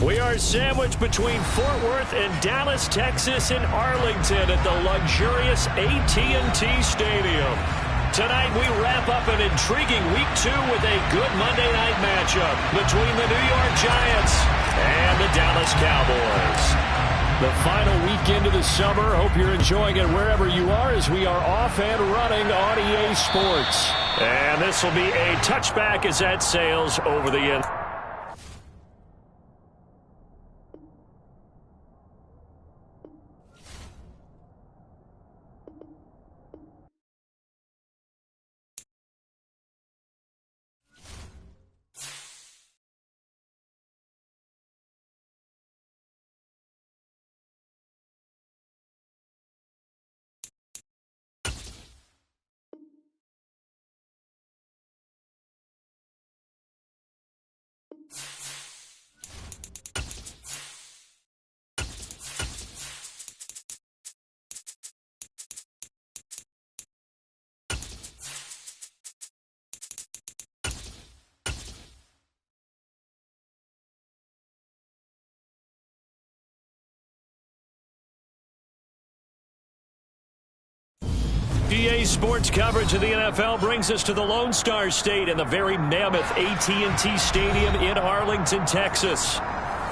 We are sandwiched between Fort Worth and Dallas, Texas, and Arlington at the luxurious AT&T Stadium. Tonight, we wrap up an intriguing Week 2 with a good Monday night matchup between the New York Giants and the Dallas Cowboys. The final weekend of the summer. Hope you're enjoying it wherever you are as we are off and running on EA Sports. And this will be a touchback as that sails over the end. EA Sports coverage of the NFL brings us to the Lone Star State in the very mammoth AT&T Stadium in Arlington, Texas.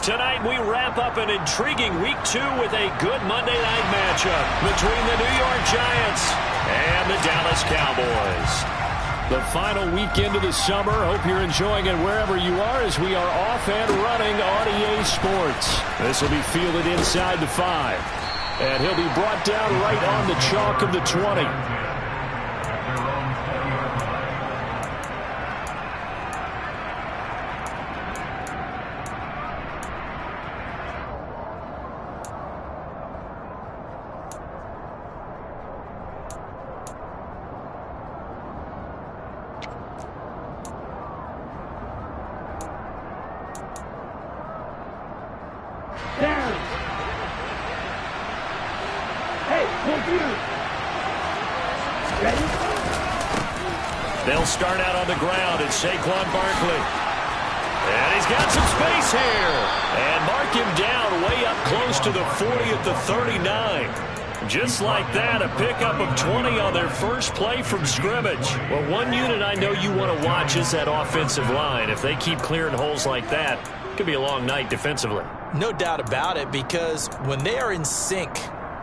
Tonight, we wrap up an intriguing Week 2 with a good Monday night matchup between the New York Giants and the Dallas Cowboys. The final weekend of the summer. Hope you're enjoying it wherever you are as we are off and running on EA Sports. This will be fielded inside the 5. And he'll be brought down right on the chalk of the 20. They'll start out on the ground at Saquon Barkley. And he's got some space here. And mark him down way up close to the 40 at the 39. Just like that, a pickup of 20 on their first play from scrimmage. Well, one unit I know you want to watch is that offensive line. If they keep clearing holes like that, it could be a long night defensively. No doubt about it, because when they are in sync,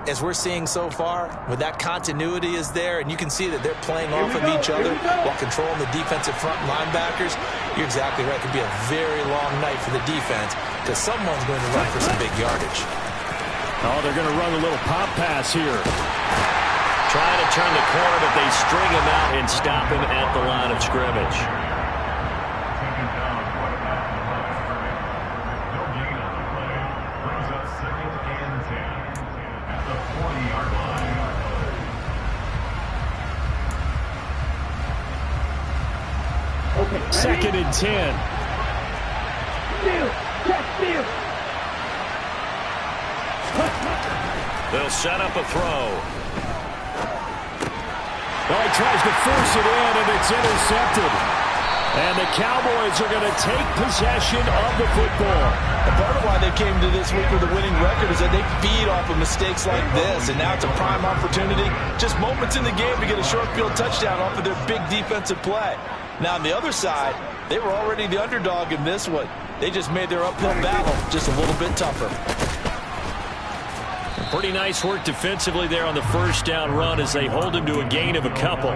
as we're seeing so far, when that continuity is there, and you can see that they're playing off of each other while controlling the defensive front linebackers, you're exactly right. It could be a very long night for the defense because someone's going to run for some big yardage. Oh, they're going to run a little pop pass here. Trying to turn the corner, but they string him out and stop him at the line of scrimmage. Second and 10. They'll set up a throw. Well, he tries to force it in, and it's intercepted. And the Cowboys are going to take possession of the football. And part of why they came to this week with a winning record is that they feed off of mistakes like this, and now it's a prime opportunity, just moments in the game to get a short field touchdown off of their big defensive play. Now, on the other side, they were already the underdog in this one. They just made their uphill battle just a little bit tougher. Pretty nice work defensively there on the first down run as they hold him to a gain of a couple.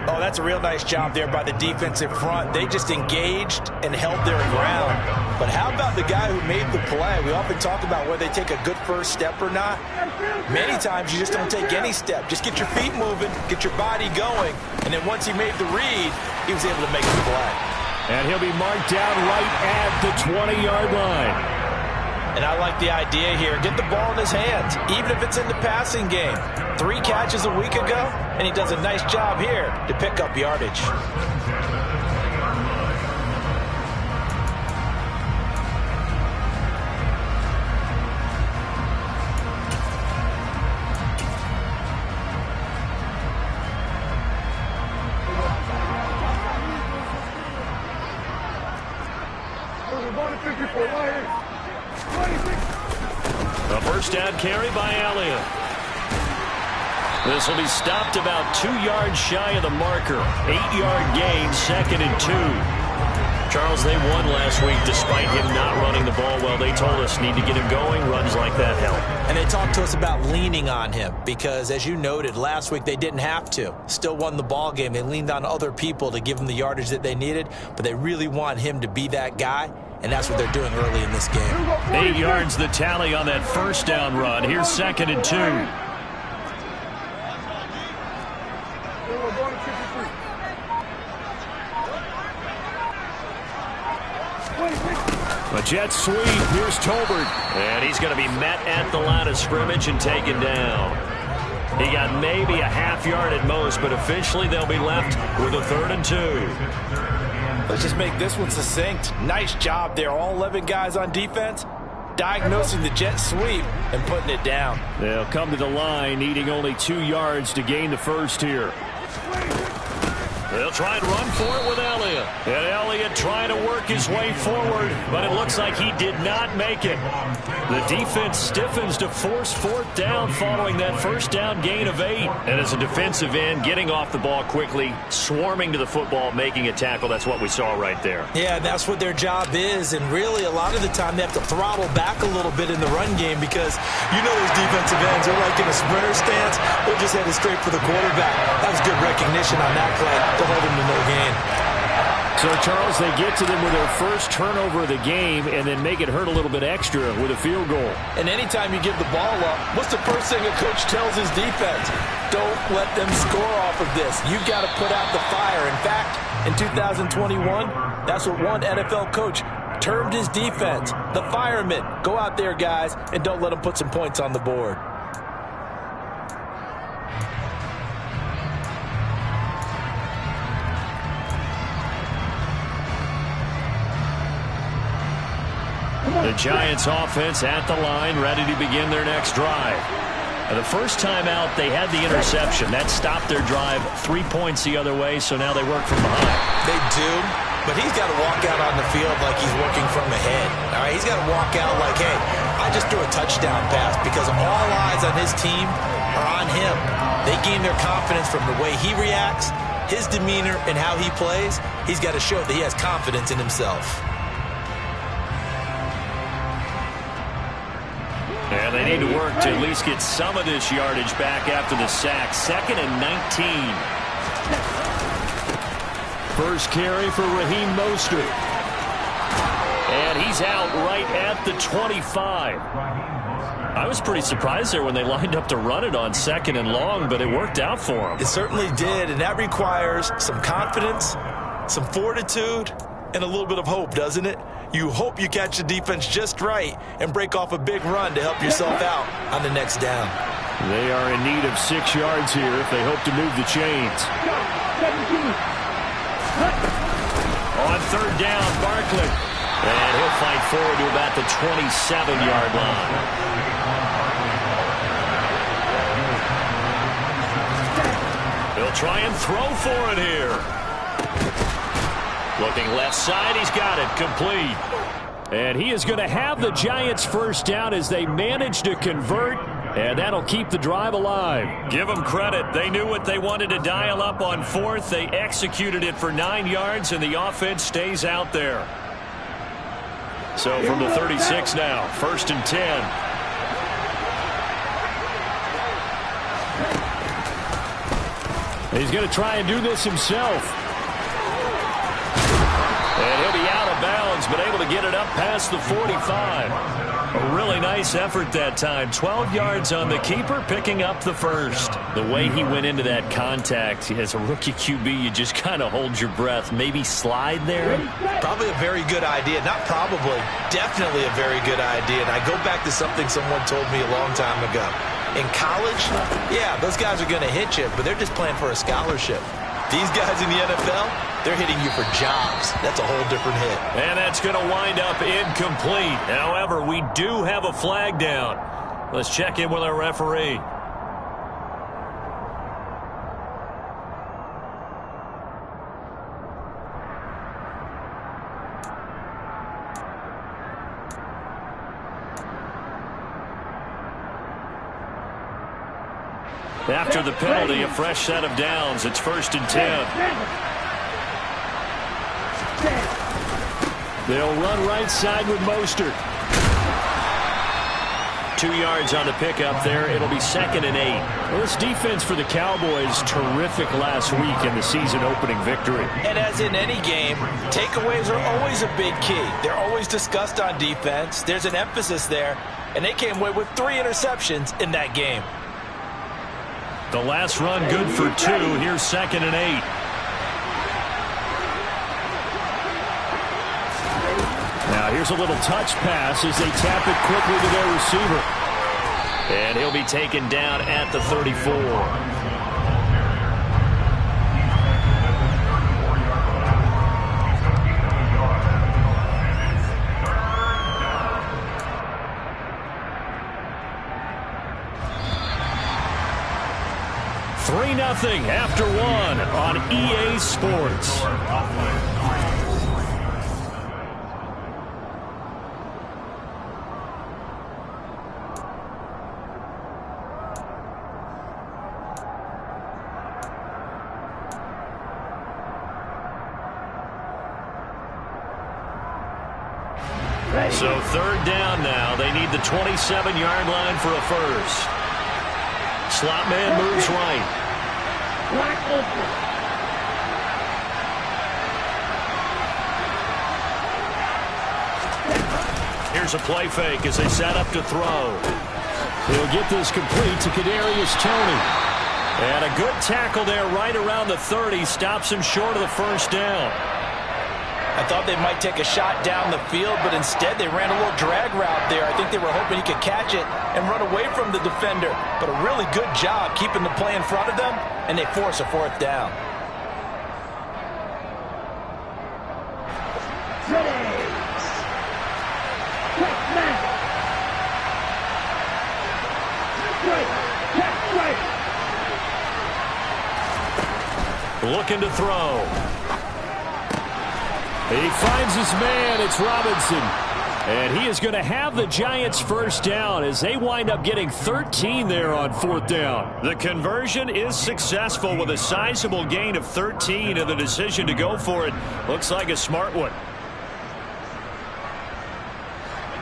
Oh, that's a real nice job there by the defensive front. They just engaged and held their ground. But how about the guy who made the play? We often talk about whether they take a good first step or not. Many times you just don't take any step. Just get your feet moving, get your body going, and then once he made the read, he was able to make the play. And he'll be marked down right at the 20-yard line. And I like the idea here. Get the ball in his hands, even if it's in the passing game. 3 catches a week ago, and he does a nice job here to pick up yardage. One 54 right here. first down carry by Elliott. This will be stopped about 2 yards shy of the marker. 8-yard gain, 2nd and 2. Charles, they won last week despite him not running the ball well. They told us need to get him going. Runs like that help. And they talked to us about leaning on him because, as you noted, last week they didn't have to. Still won the ball game. They leaned on other people to give them the yardage that they needed, but they really want him to be that guy, and that's what they're doing early in this game. 8 yards the tally on that first down run. Here's 2nd and 2. A jet sweep. Here's Tolbert. And he's going to be met at the line of scrimmage and taken down. He got maybe a half yard at most, but officially they'll be left with a 3rd and 2. Let's just make this one succinct. Nice job there. All 11 guys on defense diagnosing the jet sweep and putting it down. They'll come to the line needing only 2 yards to gain the first here. They'll try and run for it with Elliott. And Elliott trying to work his way forward, but it looks like he did not make it. The defense stiffens to force 4th down following that first down gain of 8. And as a defensive end, getting off the ball quickly, swarming to the football, making a tackle, that's what we saw right there. Yeah, that's what their job is. And really, a lot of the time, they have to throttle back a little bit in the run game because you know those defensive ends are like in a sprinter stance. They're just headed straight for the quarterback. That was good recognition on that play to hold him to no gain. So, Charles, they get to them with their first turnover of the game and then make it hurt a little bit extra with a field goal. And anytime you give the ball up, what's the first thing a coach tells his defense? Don't let them score off of this. You've got to put out the fire. In fact, in 2021, that's what one NFL coach termed his defense, the firemen. Go out there, guys, and don't let them put some points on the board. The Giants offense at the line, ready to begin their next drive. And the first time out, they had the interception. That stopped their drive 3 points the other way, so now they work from behind. They do, but he's got to walk out on the field like he's working from ahead. All right, he's got to walk out like, hey, I just threw a touchdown pass because all eyes on his team are on him. They gain their confidence from the way he reacts, his demeanor, and how he plays. He's got to show that he has confidence in himself. And they need to work to at least get some of this yardage back after the sack. 2nd and 19. First carry for Raheem Mostert. And he's out right at the 25. I was pretty surprised there when they lined up to run it on 2nd and long, but it worked out for him. It certainly did, and that requires some confidence, some fortitude, and a little bit of hope, doesn't it? You hope you catch the defense just right and break off a big run to help yourself out on the next down. They are in need of 6 yards here if they hope to move the chains. On 3rd down, Barkley. And he'll fight forward to about the 27-yard line. He'll try and throw for it here. Looking left side, he's got it, complete. And he is going to have the Giants first down as they manage to convert, and that'll keep the drive alive. Give them credit. They knew what they wanted to dial up on 4th. They executed it for 9 yards, and the offense stays out there. So from the 36 now, 1st and 10. He's going to try and do this himself. And he'll be out of bounds, but able to get it up past the 45. A really nice effort that time. 12 yards on the keeper, picking up the first. The way he went into that contact, as a rookie QB, you just kind of hold your breath. Maybe slide there? Probably a very good idea. Not probably. Definitely a very good idea. And I go back to something someone told me a long time ago. In college, yeah, those guys are going to hit you, but they're just playing for a scholarship. These guys in the NFL, they're hitting you for jobs. That's a whole different hit. And that's going to wind up incomplete. However, we do have a flag down. Let's check in with our referee. After the penalty, a fresh set of downs. It's 1st and 10. They'll run right side with Mostert. 2 yards on the pickup there. It'll be 2nd and 8. Well, this defense for the Cowboys, terrific last week in the season-opening victory. And as in any game, takeaways are always a big key. They're always discussed on defense. There's an emphasis there, and they came away with 3 interceptions in that game. The last run good for 2. Here's 2nd and 8. Now here's a little touch pass as they tap it quickly to their receiver. And he'll be taken down at the 34. Nothing after 1 on EA Sports. So 3rd down now. They need the 27-yard line for a first. Slot man moves right. Here's a play fake as they set up to throw. He'll get this complete to Kadarius Toney. And a good tackle there right around the 30. Stops him short of the first down. I thought they might take a shot down the field, but instead they ran a little drag route there. I think they were hoping he could catch it and run away from the defender. But a really good job keeping the play in front of them, and they force a 4th down. Looking to throw. He finds his man. It's Robinson. And he is going to have the Giants' first down as they wind up getting 13 there on 4th down. The conversion is successful with a sizable gain of 13, and the decision to go for it looks like a smart one.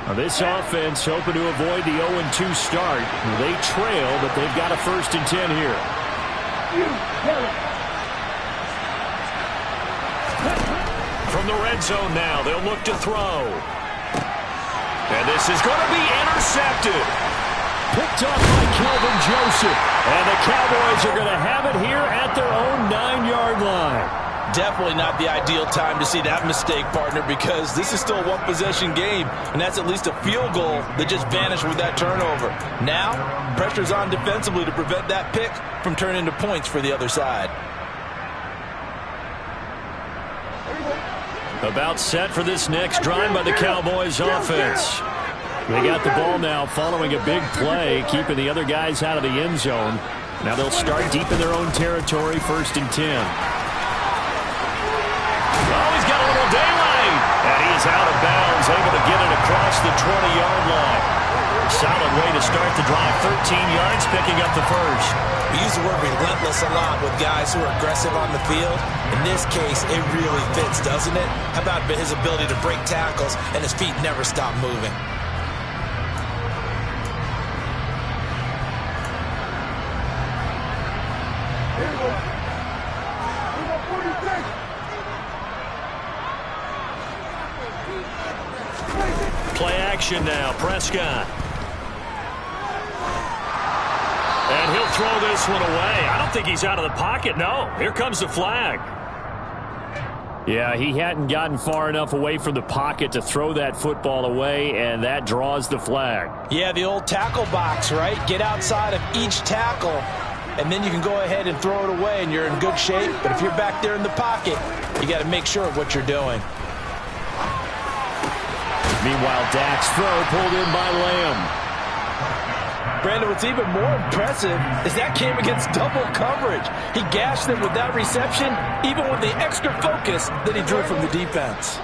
Now this offense hoping to avoid the 0-2 start. They trail, but they've got a 1st and 10 here. From the red zone now, they'll look to throw. And this is going to be intercepted. Picked up by Kelvin Joseph. And the Cowboys are going to have it here at their own 9-yard line. Definitely not the ideal time to see that mistake, partner, because this is still a one-possession game, and that's at least a field goal that just vanished with that turnover. Now, pressure's on defensively to prevent that pick from turning into points for the other side. About set for this next drive by the Cowboys offense. They got the ball now following a big play, keeping the other guys out of the end zone. Now they'll start deep in their own territory, 1st and 10. Oh, he's got a little daylight. And he's out of bounds, able to get it across the 20-yard line. Solid way to start the drive. 13 yards, picking up the first. We use the word relentless a lot with guys who are aggressive on the field. In this case, it really fits, doesn't it? How about his ability to break tackles and his feet never stop moving? Play action now, Prescott. And he'll throw this one away. I don't think he's out of the pocket. No, here comes the flag. Yeah, he hadn't gotten far enough away from the pocket to throw that football away, and that draws the flag. Yeah, the old tackle box, right? Get outside of each tackle, and then you can go ahead and throw it away, and you're in good shape. But if you're back there in the pocket, you got to make sure of what you're doing. Meanwhile, Dak's throw pulled in by Lamb. Brandon, what's even more impressive is that came against double coverage. He gashed them with that reception, even with the extra focus that he drew from the defense.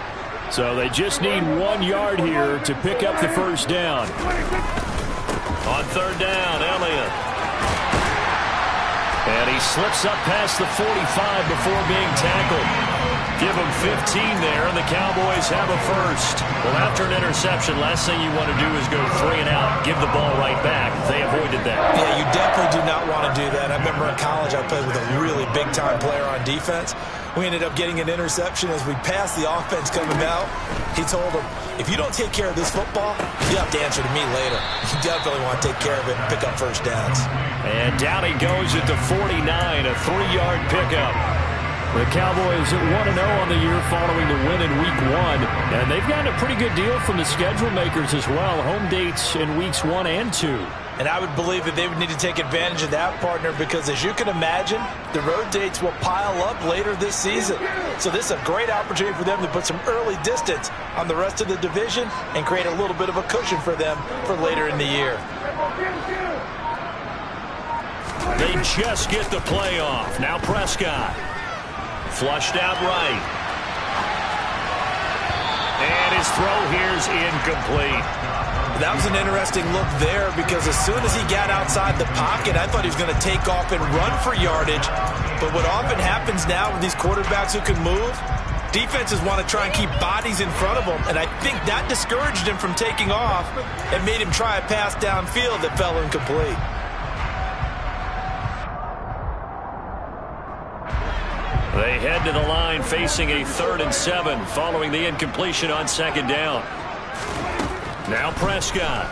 So they just need 1 yard here to pick up the first down. On 3rd down, Elliott. he slips up past the 45 before being tackled. Give him 15 there, and the Cowboys have a first. Well, after an interception, last thing you want to do is go 3 and out, give the ball right back. They avoided that. Yeah, you definitely do not want to do that. I remember in college I played with a really big-time player on defense. We ended up getting an interception as we passed the offense coming out. He told him, if you don't take care of this football, you have to answer to me later. You definitely want to take care of it and pick up first downs. And down he goes at the 49, a 3-yard pickup. The Cowboys 1-0 on the year following the win in Week 1. And they've gotten a pretty good deal from the schedule makers as well. Home dates in Weeks 1 and 2. And I would believe that they would need to take advantage of that, partner, because as you can imagine, the road dates will pile up later this season. So this is a great opportunity for them to put some early distance on the rest of the division and create a little bit of a cushion for them for later in the year. They just get the play off. Now Prescott. Flushed out right. And his throw here's incomplete. That was an interesting look there because as soon as he got outside the pocket, I thought he was going to take off and run for yardage. But what often happens now with these quarterbacks who can move, defenses want to try and keep bodies in front of them. And I think that discouraged him from taking off and made him try a pass downfield that fell incomplete. They head to the line facing a 3rd and 7 following the incompletion on 2nd down. Now Prescott.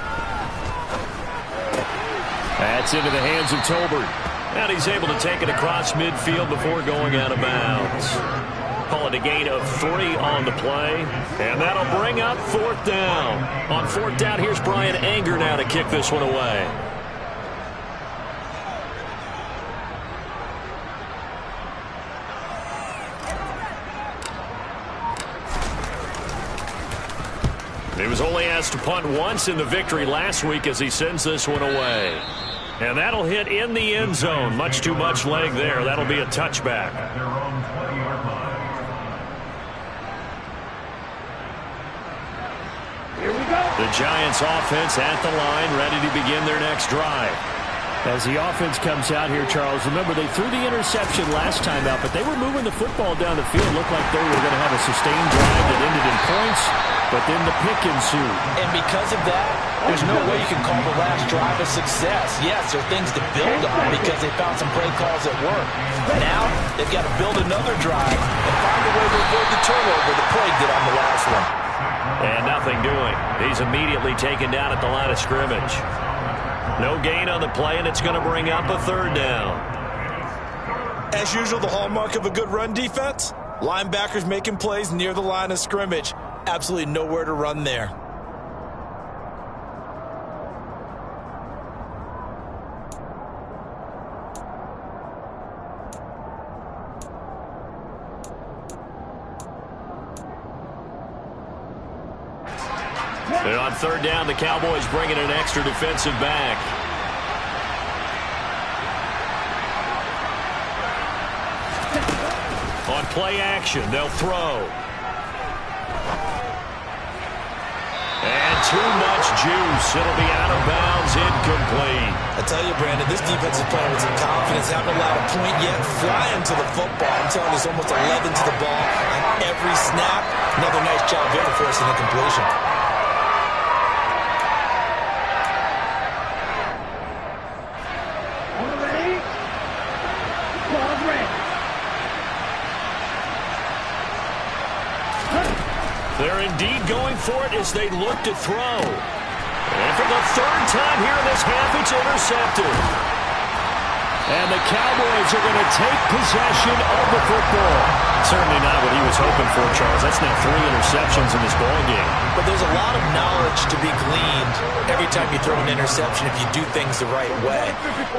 That's into the hands of Tolbert. And he's able to take it across midfield before going out of bounds. Call it a gain of 3 on the play. And that'll bring up 4th down. On 4th down, here's Brian Anger now to kick this one away. He was only asked to punt once in the victory last week as he sends this one away. And that'll hit in the end zone. Much too much leg there. That'll be a touchback. Here we go. The Giants offense at the line, ready to begin their next drive. As the offense comes out here, Charles, remember they threw the interception last time out, but they were moving the football down the field. Looked like they were going to have a sustained drive that ended in points, but then the pick ensued. And because of that, there's no way you can call the last drive a success. Yes, there are things to build on because they found some play calls that work. Now, they've got to build another drive and find a way to avoid the turnover that Prague did on the last one. And nothing doing. He's immediately taken down at the line of scrimmage. No gain on the play, and it's going to bring up a 3rd down. As usual, the hallmark of a good run defense, linebackers making plays near the line of scrimmage. Absolutely nowhere to run there. And on 3rd down, the Cowboys bringing an extra defensive back. On play action, they'll throw. And too much juice. It'll be out of bounds, incomplete. I tell you, Brandon, this defense is playing with some confidence. Haven't allowed a point yet. Flying to the football. I'm telling you, it's almost 11 to the ball on every snap. Another nice job there to force an incompletion. They're indeed going for it as they look to throw. And for the 3rd time here in this half, it's intercepted. And the Cowboys are going to take possession of the football. Certainly not what he was hoping for, Charles. That's now 3 interceptions in this ballgame. But there's a lot of knowledge to be gleaned every time you throw an interception if you do things the right way.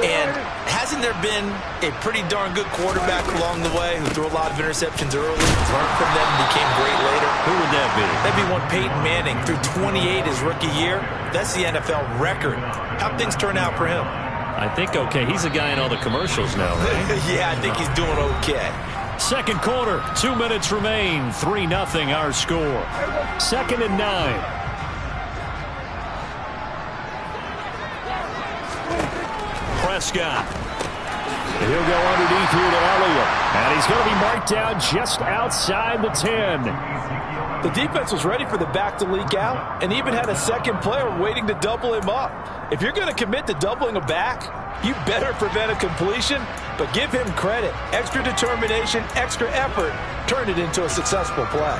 And hasn't there been a pretty darn good quarterback along the way who threw a lot of interceptions early, learned from them, and became great later? Who would that be? That'd be one Peyton Manning threw 28 his rookie year. That's the NFL record. How'd things turn out for him? I think okay. He's a guy in all the commercials now, right? Yeah, I think he's doing okay. 2nd quarter, 2 minutes remain. 3-0 our score. 2nd and 9. Prescott. He'll go underneath here to Elliott. And he's going to be marked down just outside the 10. The defense was ready for the back to leak out and even had a second player waiting to double him up. If you're going to commit to doubling a back, you better prevent a completion, but give him credit. Extra determination, extra effort, turned it into a successful play.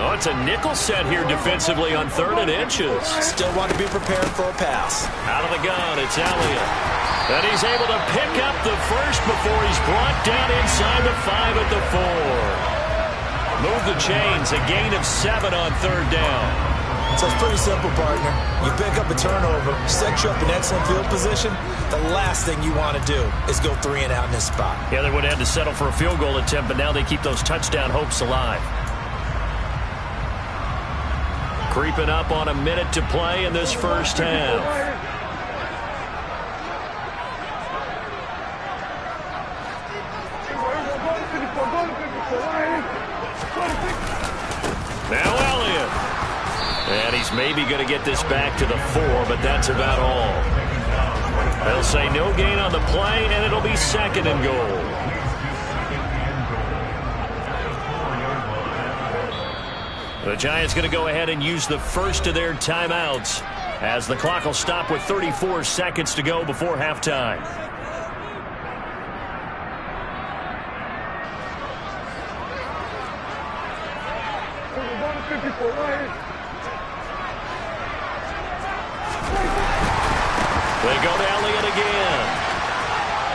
Oh, it's a nickel set here defensively on 3rd and inches. Still want to be prepared for a pass. Out of the gun, it's Elliott. And he's able to pick up the first before he's brought down inside the 5 at the 4. Move the chains, a gain of 7 on 3rd down. So it's pretty simple, partner. You pick up a turnover, set you up in excellent field position. The last thing you want to do is go 3 and out in this spot. Yeah, they would have had to settle for a field goal attempt, but now they keep those touchdown hopes alive. Creeping up on a minute to play in this first half. Now Elliott. And he's maybe going to get this back to the 4, but that's about all. They'll say no gain on the play, and it'll be 2nd and goal. The Giants going to go ahead and use the first of their timeouts as the clock will stop with 34 seconds to go before halftime. They go to Elliott again.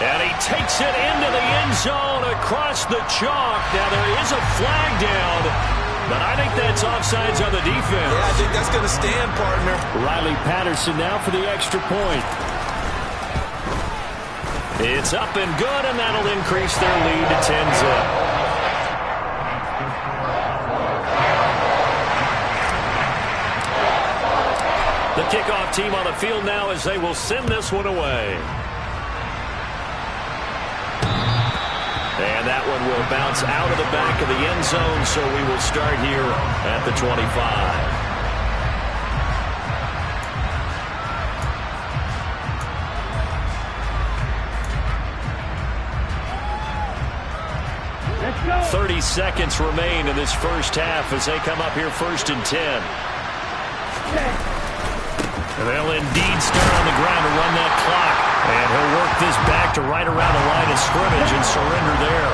And he takes it into the end zone across the chalk. Now there is a flag down. But I think that's offsides on the defense. Yeah, I think that's going to stand, partner. Riley Patterson now for the extra point. It's up and good, and that'll increase their lead to 10-zip. The kickoff team on the field now as they will send this one away. And that one will bounce out of the back of the end zone, so we will start here at the 25. Let's go. 30 seconds remain in this first half as they come up here 1st and 10. And they'll indeed start on the ground to run that clock. And he'll work this back to right around the line of scrimmage and surrender there.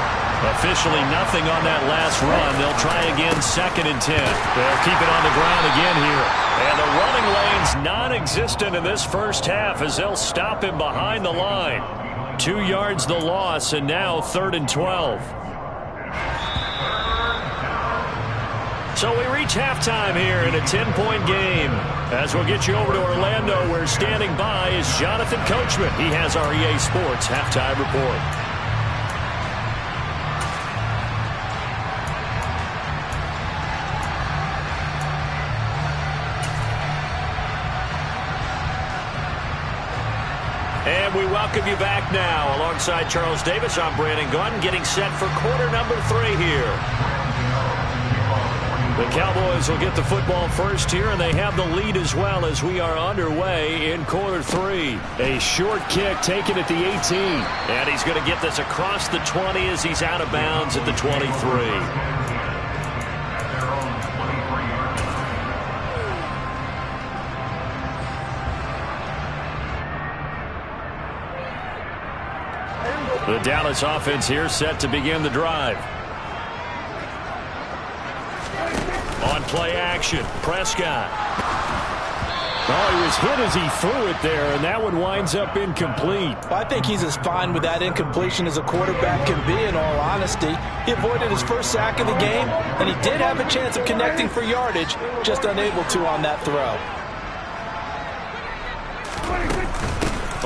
Officially nothing on that last run. They'll try again 2nd and 10. They'll keep it on the ground again here. And the running lane's non-existent in this first half as they'll stop him behind the line. 2 yards the loss, and now 3rd and 12. So we reach halftime here in a 10-point game. As we'll get you over to Orlando, where standing by is Jonathan Coachman. He has our EA Sports halftime report. And we welcome you back now. Alongside Charles Davis, I'm Brandon Gunn, getting set for quarter number 3 here. The Cowboys will get the football first here, and they have the lead as well as we are underway in quarter 3. A short kick taken at the 18. And he's going to get this across the 20 as he's out of bounds at the 23. The Dallas offense here set to begin the drive. On play action, Prescott. Oh, he was hit as he threw it there, and that one winds up incomplete. Well, I think he's as fine with that incompletion as a quarterback can be, in all honesty. He avoided his first sack of the game, and he did have a chance of connecting for yardage, just unable to on that throw.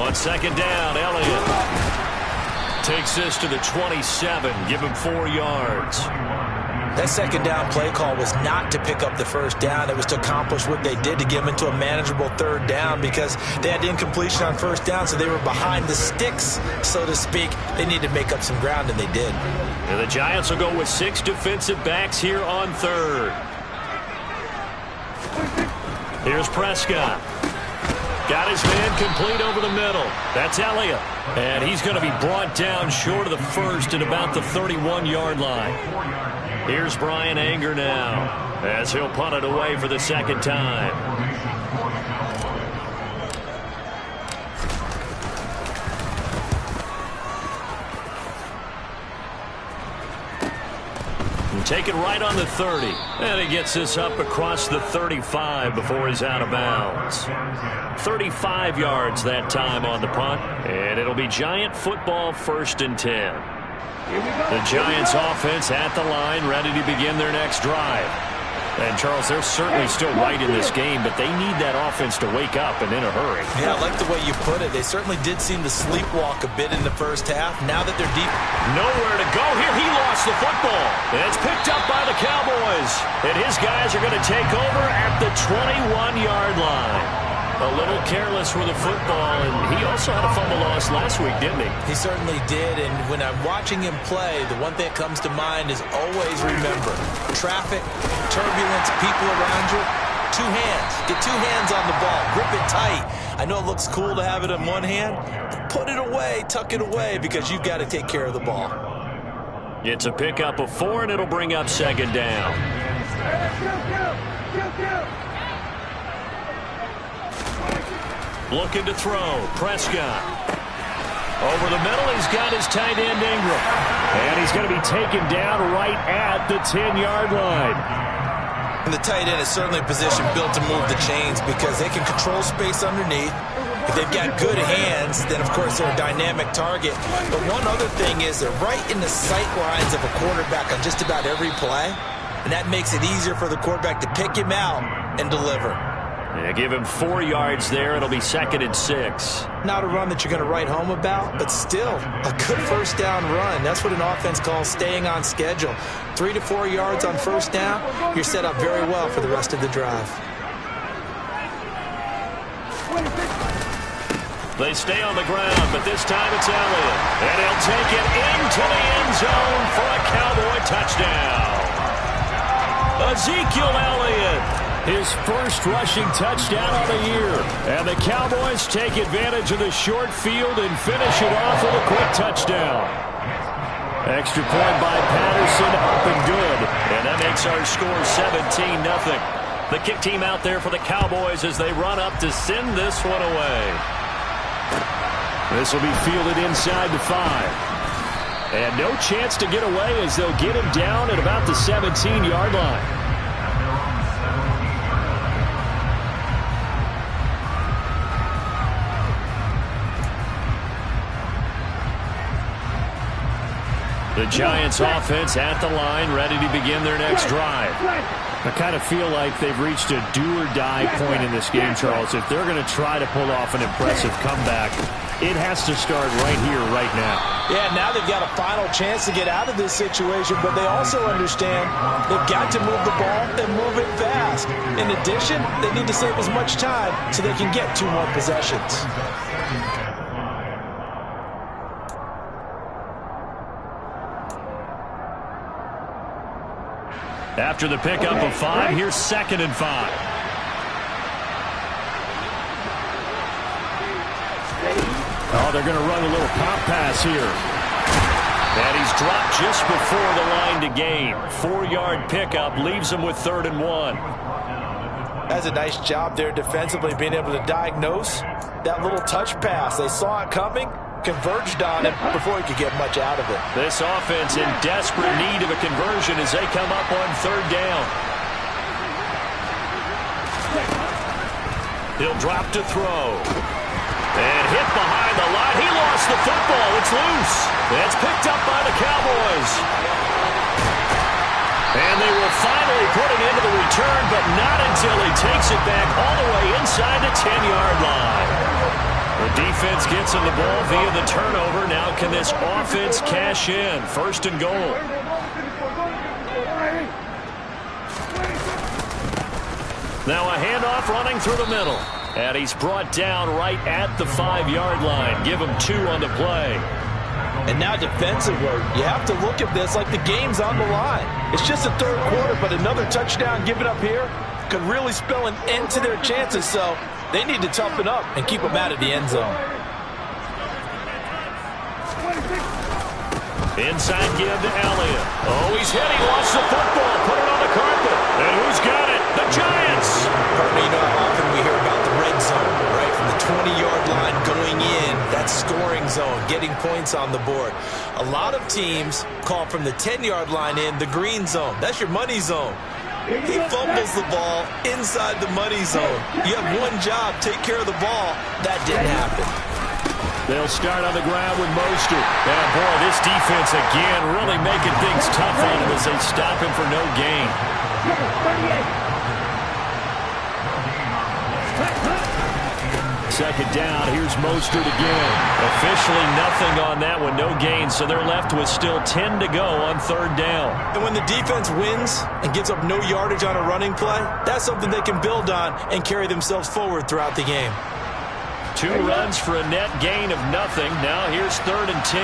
On 2nd down, Elliott takes this to the 27, give him 4 yards. That 2nd down play call was not to pick up the first down. It was to accomplish what they did, to get them into a manageable 3rd down, because they had incompletion on 1st down, so they were behind the sticks, so to speak. They needed to make up some ground, and they did. And the Giants will go with 6 defensive backs here on 3rd. Here's Prescott. Got his man complete over the middle. That's Elliott. And he's going to be brought down short of the first at about the 31-yard line. Here's Brian Anger now as he'll punt it away for the second time. Take it right on the 30. And he gets this up across the 35 before he's out of bounds. 35 yards that time on the punt. And it'll be Giant football 1st and 10. The Giants offense at the line, ready to begin their next drive. And, Charles, they're certainly still right in this game, but they need that offense to wake up and in a hurry. Yeah, I like the way you put it. They certainly did seem to sleepwalk a bit in the first half. Now that they're deep. Nowhere to go here. He lost the football. And it's picked up by the Cowboys. And his guys are going to take over at the 21-yard line. A little careless with the football, and he also had a fumble loss last week, didn't he? He certainly did, and when I'm watching him play, the one thing that comes to mind is always remember, traffic, turbulence, people around you, 2 hands. Get 2 hands on the ball. Grip it tight. I know it looks cool to have it in one hand, but put it away, tuck it away, because you've got to take care of the ball. It's a pickup of 4, and it'll bring up 2nd down. Looking to throw. Prescott. Over the middle, he's got his tight end Ingram. And he's going to be taken down right at the 10-yard line. And the tight end is certainly a position built to move the chains because they can control space underneath. If they've got good hands, then, of course, they're a dynamic target. But one other thing is they're right in the sight lines of a quarterback on just about every play. And that makes it easier for the quarterback to pick him out and deliver. Yeah, give him 4 yards there. It'll be 2nd and 6. Not a run that you're going to write home about, but still a good first down run. That's what an offense calls staying on schedule. 3 to 4 yards on first down, you're set up very well for the rest of the drive. They stay on the ground, but this time it's Elliott. And he'll take it into the end zone for a Cowboy touchdown. Ezekiel Elliott. His first rushing touchdown of the year. And the Cowboys take advantage of the short field and finish it off with a quick touchdown. Extra point by Patterson, up and good. And that makes our score 17-0. The kick team out there for the Cowboys as they run up to send this one away. This will be fielded inside the 5. And no chance to get away as they'll get him down at about the 17-yard line. The Giants offense at the line, ready to begin their next drive. I kind of feel like they've reached a do-or-die point in this game, Charles. If they're going to try to pull off an impressive comeback, it has to start right here, right now. Yeah, now they've got a final chance to get out of this situation, but they also understand they've got to move the ball and move it fast. In addition, they need to save as much time so they can get 2 more possessions. After the pickup of 5, here's 2nd and 5. Oh, they're going to run a little pop pass here. And he's dropped just before the line to gain. 4-yard pickup leaves him with 3rd and 1. That's a nice job there defensively, being able to diagnose that little touch pass. They saw it coming, converged on it before he could get much out of it. This offense in desperate need of a conversion as they come up on 3rd down. He'll drop to throw. And hit behind the line. He lost the football. It's loose. It's picked up by the Cowboys. And they will finally put it into the return, but not until he takes it back all the way inside the 10-yard line. The defense gets him the ball via the turnover. Now can this offense cash in? 1st and goal. Now a handoff running through the middle. And he's brought down right at the 5-yard line. Give him 2 on the play. And now defensively, you have to look at this like the game's on the line. It's just the 3rd quarter, but another touchdown given up here could really spell an end to their chances. So They need to toughen up and keep them out of the end zone. Inside give to Elliott. Oh, he's hit. He lost the football. Put it on the carpet. And who's got it? The Giants. Partner, you know how often we hear about the red zone, right? From the 20-yard line going in, that scoring zone, getting points on the board. A lot of teams call from the 10-yard line in the green zone. That's your money zone. He fumbles the ball inside the money zone. You have one job, take care of the ball. That didn't happen. They'll start on the ground with Mostert. And boy, this defense again really making things tough on him as they stop him for no gain. Second down, here's Mostert again. Officially nothing on that one, no gain, so they're left with still 10 to go on third down. And when the defense wins and gives up no yardage on a running play, that's something they can build on and carry themselves forward throughout the game. 2 runs for a net gain of nothing. Now here's 3rd and 10.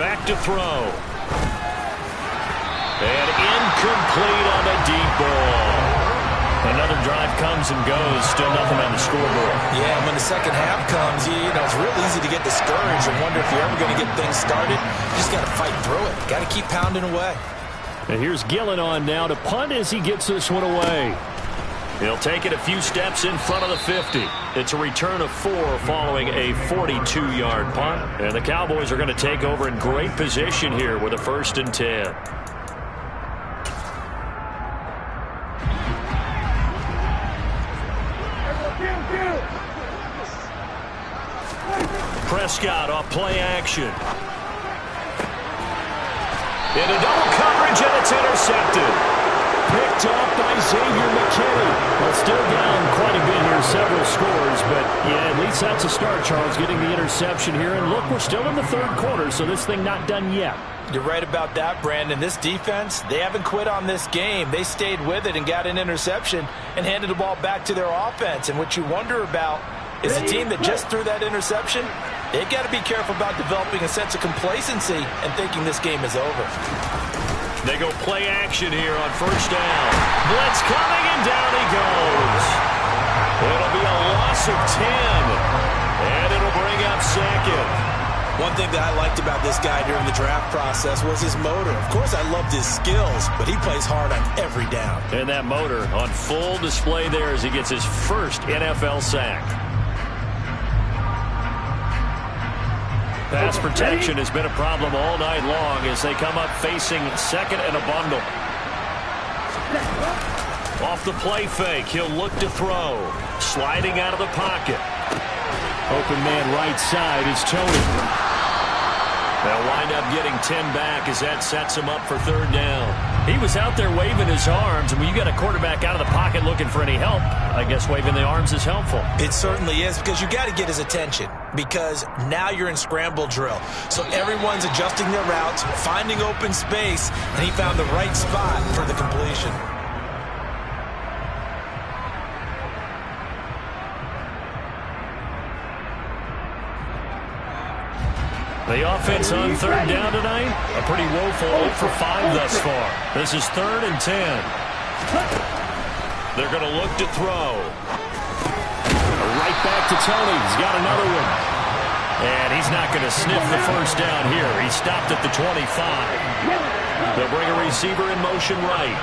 Back to throw. And incomplete on the deep ball. Another drive comes and goes. Still nothing on the scoreboard. Yeah, and when the second half comes, you know, it's real easy to get discouraged and wonder if you're ever going to get things started. You just got to fight through it. Got to keep pounding away. And here's Gillen on now to punt as he gets this one away. He'll take it a few steps in front of the 50. It's a return of 4 following a 42-yard punt. And the Cowboys are going to take over in great position here with a 1st and 10. Prescott off play action. Into double coverage, and it's intercepted. Picked off by Xavier McKinney. Well, still down quite a bit here, several scores, but yeah, at least that's a start, Charles, getting the interception here. And look, we're still in the 3rd quarter, so this thing not done yet. You're right about that, Brandon. This defense, they haven't quit on this game. They stayed with it and got an interception and handed the ball back to their offense. And what you wonder about is a team that just threw that interception, they've got to be careful about developing a sense of complacency and thinking this game is over. They go play action here on 1st down. Blitz coming, and down he goes. It'll be a loss of 10, and it'll bring up 2nd. One thing that I liked about this guy during the draft process was his motor. Of course, I loved his skills, but he plays hard on every down. And that motor on full display there as he gets his first NFL sack. Pass protection has been a problem all night long as they come up facing 2nd and a bundle. Off the play fake, he'll look to throw. Sliding out of the pocket. Open man right side is Tony. They'll wind up getting 10 back as that sets him up for 3rd down. He was out there waving his arms, and when you got a quarterback out of the pocket looking for any help, I guess waving the arms is helpful. It certainly is, because you got to get his attention, because now you're in scramble drill. So everyone's adjusting their routes, finding open space, and he found the right spot for the completion. The offense on 3rd down tonight, a pretty woeful 0 for 5 thus far. This is 3rd and 10. They're going to look to throw. Right back to Tony. He's got another one. And he's not going to sniff the 1st down here. He stopped at the 25. They'll bring a receiver in motion right.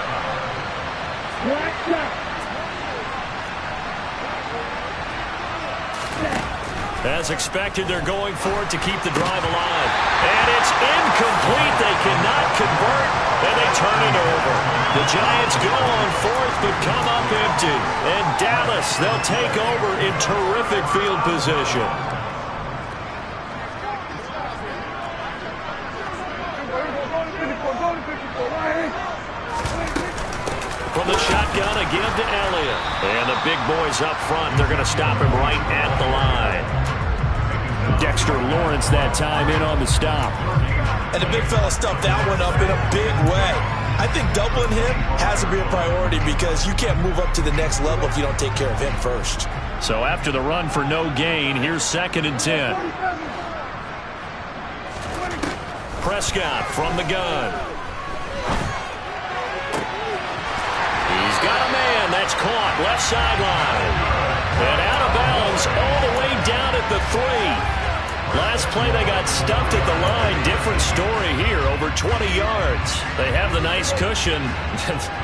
As expected, they're going for it to keep the drive alive. And it's incomplete. They cannot convert, and they turn it over. The Giants go on 4th, but come up empty. And Dallas, they'll take over in terrific field position. From the shotgun, a give to Elliott. And the big boys up front, they're going to stop him right at the line. Dexter Lawrence that time in on the stop. And the big fella stuffed that one up in a big way. I think doubling him has to be a priority because you can't move up to the next level if you don't take care of him first. So after the run for no gain, here's 2nd and 10. Prescott from the gun. He's got a man. That's caught. Left sideline. And out of bounds all the way down at the 3. Last play they got stuffed at the line. Different story here. Over 20 yards. They have the nice cushion.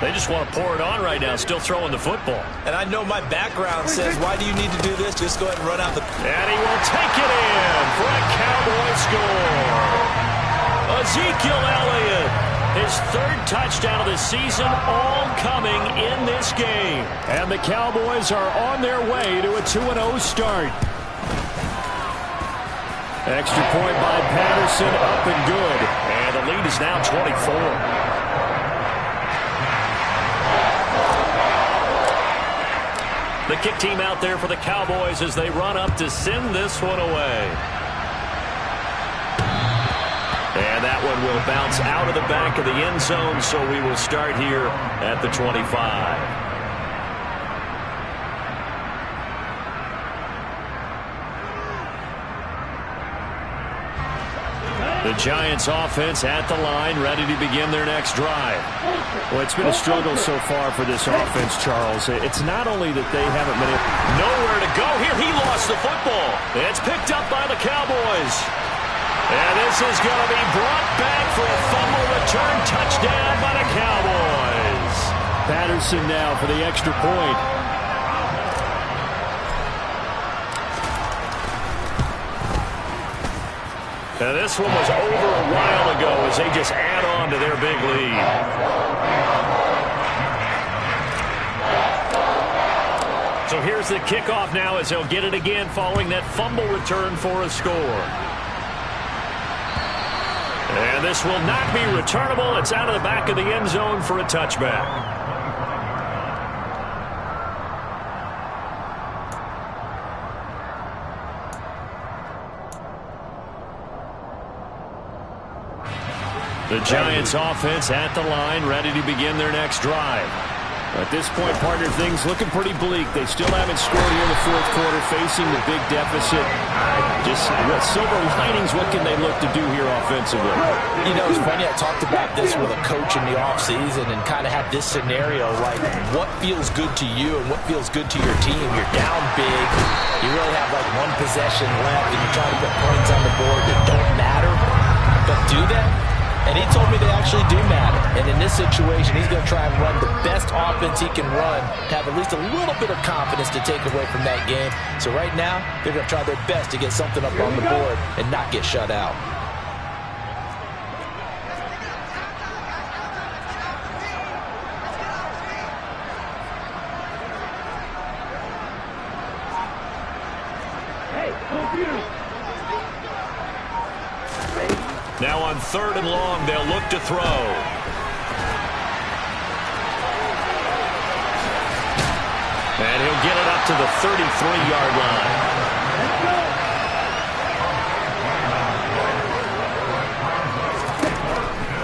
They just want to pour it on right now. Still throwing the football. And I know my background says, why do you need to do this? Just go ahead and run out the... And he will take it in for a Cowboy score. Ezekiel Elliott, his 3rd touchdown of the season, all coming in this game. And the Cowboys are on their way to a 2-0 start. Extra point by Patterson, up and good. And the lead is now 24. The kick team out there for the Cowboys as they run up to send this one away. And that one will bounce out of the back of the end zone, so we will start here at the 25. The Giants offense at the line, ready to begin their next drive. Well, it's been a struggle so far for this offense, Charles. It's not only that they haven't been nowhere to go here. He lost the football. It's picked up by the Cowboys. And this is going to be brought back for a fumble return touchdown by the Cowboys. Patterson now for the extra point. Now this one was over a while ago as they just add on to their big lead. So here's the kickoff now as they'll get it again following that fumble return for a score. And this will not be returnable. It's out of the back of the end zone for a touchback. The Giants offense at the line, ready to begin their next drive. At this point, partner, things looking pretty bleak. They still haven't scored here in the 4th quarter, facing the big deficit. Just silver linings, what can they look to do here offensively? You know, it's funny, I talked about this with a coach in the offseason and kind of had this scenario, like what feels good to you and what feels good to your team. You're down big. You really have like one possession left and you're trying to put points on the board that don't matter. But do that? And he told me they actually do matter. And in this situation, he's going to try and run the best offense he can run to have at least a little bit of confidence to take away from that game. So right now, they're going to try their best to get something up on the board and not get shut out. Now on 3rd and long, they'll look to throw. And he'll get it up to the 33-yard line.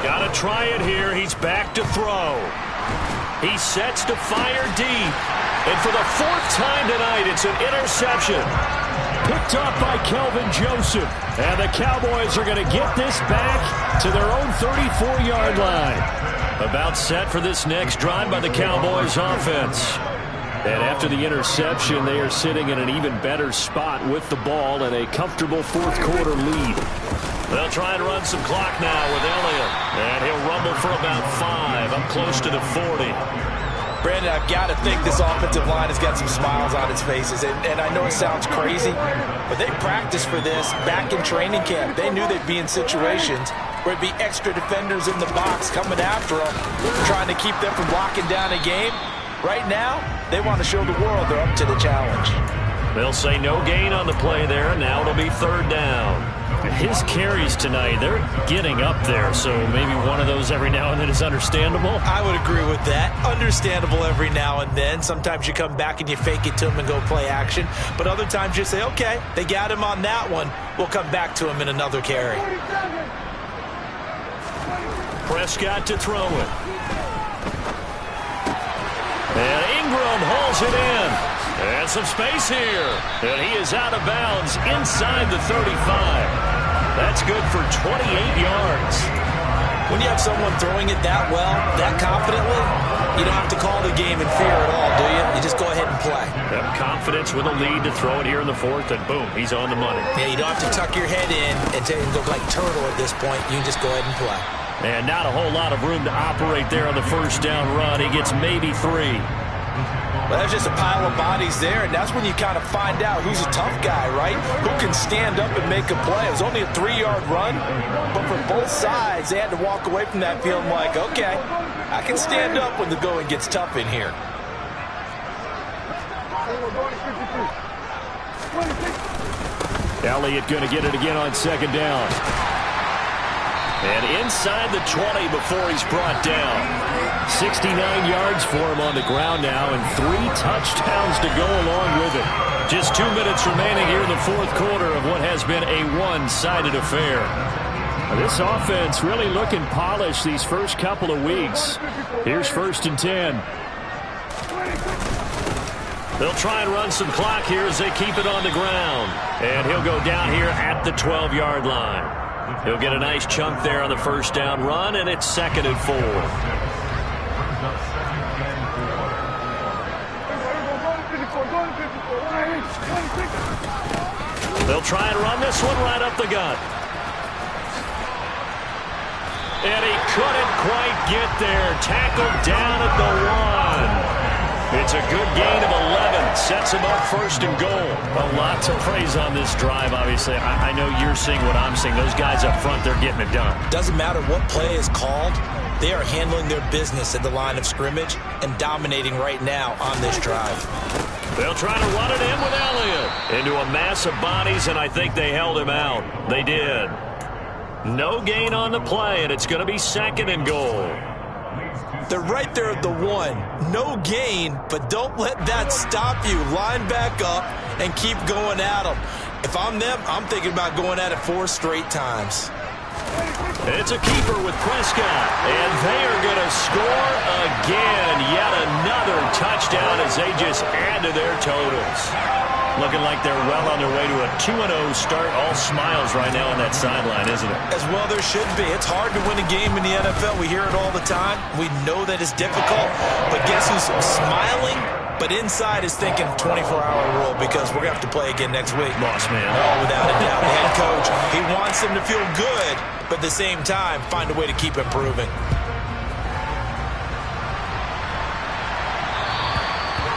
Got to try it here. He's back to throw. He sets to fire deep. And for the 4th time tonight, it's an interception. Picked up by Kelvin Joseph. And the Cowboys are going to get this back to their own 34-yard line. About set for this next drive by the Cowboys offense. And after the interception, they are sitting in an even better spot with the ball and a comfortable 4th quarter lead. They'll try and run some clock now with Elliott. And he'll rumble for about 5, up close to the 40. Brandon, I've got to think this offensive line has got some smiles on its faces. And I know it sounds crazy, but they practiced for this back in training camp. They knew they'd be in situations where it'd be extra defenders in the box coming after them, trying to keep them from locking down a game. Right now, they want to show the world they're up to the challenge. They'll say no gain on the play there, and now it'll be 3rd down. His carries tonight, they're getting up there, so maybe one of those every now and then is understandable. I would agree with that. Understandable every now and then. Sometimes you come back and you fake it to him and go play action. But other times you say, okay, they got him on that one. We'll come back to him in another carry. Prescott to throw it. And Ingram hauls it in. And some space here. And he is out of bounds inside the 35. That's good for 28 yards. When you have someone throwing it that well, that confidently, you don't have to call the game in fear at all, do you? You just go ahead and play. Have confidence with a lead to throw it here in the fourth, and boom, he's on the money. Yeah, you don't have to tuck your head in and look like turtle at this point. You can just go ahead and play. And not a whole lot of room to operate there on the first down run. He gets maybe 3. Well, that's just a pile of bodies there, and that's when you kind of find out who's a tough guy, right? Who can stand up and make a play. It was only a 3-yard run, but for both sides, they had to walk away from that feeling like, okay, I can stand up when the going gets tough in here. Elliott going to get it again on second down. And inside the 20 before he's brought down. 69 yards for him on the ground now, and 3 touchdowns to go along with it. Just 2 minutes remaining here in the fourth quarter of what has been a one-sided affair. This offense really looking polished these first couple of weeks. Here's 1st and 10. They'll try and run some clock here as they keep it on the ground. And he'll go down here at the 12-yard line. He'll get a nice chunk there on the first down run, and it's 2nd and 4. They'll try and run this one right up the gut. And he couldn't quite get there. Tackled down at the 1. It's a good gain of 11. Sets him up 1st and goal. Well, lots of praise on this drive, obviously. I know you're seeing what I'm seeing. Those guys up front, they're getting it done. Doesn't matter what play is called. They are handling their business at the line of scrimmage and dominating right now on this drive. They'll try to run it in with Elliott. Into a mass of bodies, and I think they held him out. They did. No gain on the play, and it's going to be 2nd and goal. They're right there at the 1. No gain, but don't let that stop you. Line back up and keep going at them. If I'm them, I'm thinking about going at it 4 straight times. It's a keeper with Prescott, and they are going to score again. Yet another touchdown as they just add to their totals. Looking like they're well on their way to a 2-0 start. All smiles right now on that sideline, isn't it? As well there should be. It's hard to win a game in the NFL. We hear it all the time. We know that it's difficult. But guess who's smiling? But inside is thinking 24-hour rule because we're going to have to play again next week. Lost man. Oh, without a doubt. The head coach, he wants them to feel good, but at the same time, find a way to keep improving.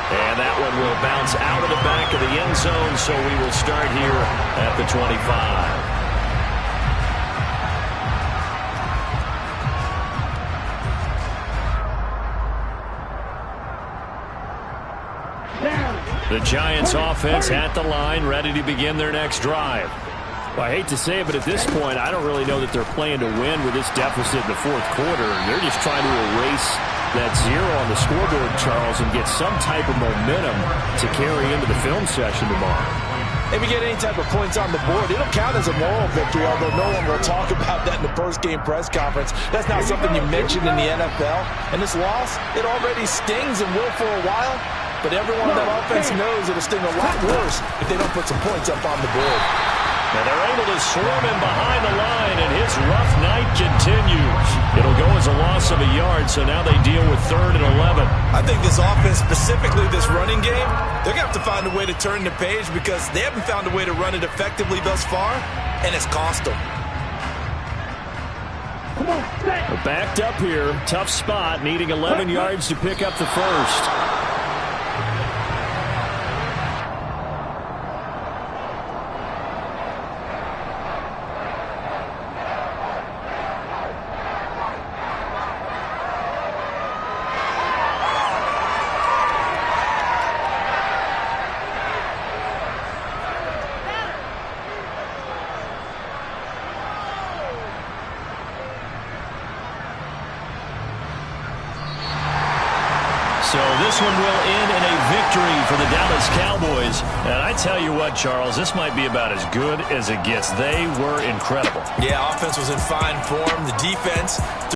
And that one will bounce out of the back of the end zone, so we will start here at the 25. The Giants offense at the line, ready to begin their next drive. Well, I hate to say it, but at this point, I don't really know that they're playing to win with this deficit in the fourth quarter. They're just trying to erase that 0 on the scoreboard, Charles, and get some type of momentum to carry into the film session tomorrow. If you get any type of points on the board, it'll count as a moral victory, although no one will talk about that in the post-game press conference. That's not something you mentioned in the NFL. And this loss, it already stings and will for a while. But everyone on that offense knows it'll sting a lot worse if they don't put some points up on the board. And they're able to swarm him behind the line, and his rough night continues. It'll go as a loss of a yard, so now they deal with 3rd and 11. I think this offense, specifically this running game, they're going to have to find a way to turn the page because they haven't found a way to run it effectively thus far, and it's cost them. They're backed up here. Tough spot, needing 11 yards to pick up the first. So this one will end in a victory for the Dallas Cowboys. And I tell you what, Charles, this might be about as good as it gets. They were incredible. Yeah, offense was in fine form. The defense